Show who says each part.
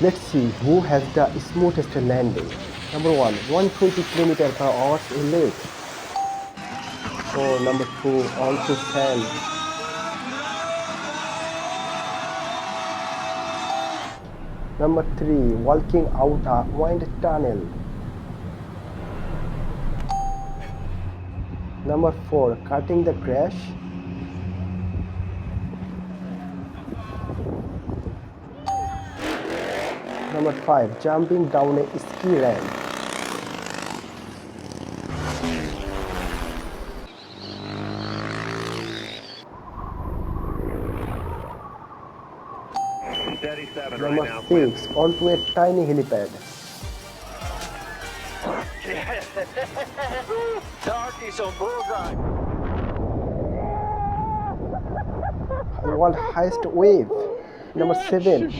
Speaker 1: Let's see who has the smoothest landing. Number 1, 120 km per hour in lake. Oh, number 2, also sand. Number 3, walking out a wind tunnel. Number 4, cutting the crash. Number 5, jumping down a ski ramp. Number 6, onto a tiny helipad.
Speaker 2: Darkies on bullseye.
Speaker 1: World highest wave. Number 7,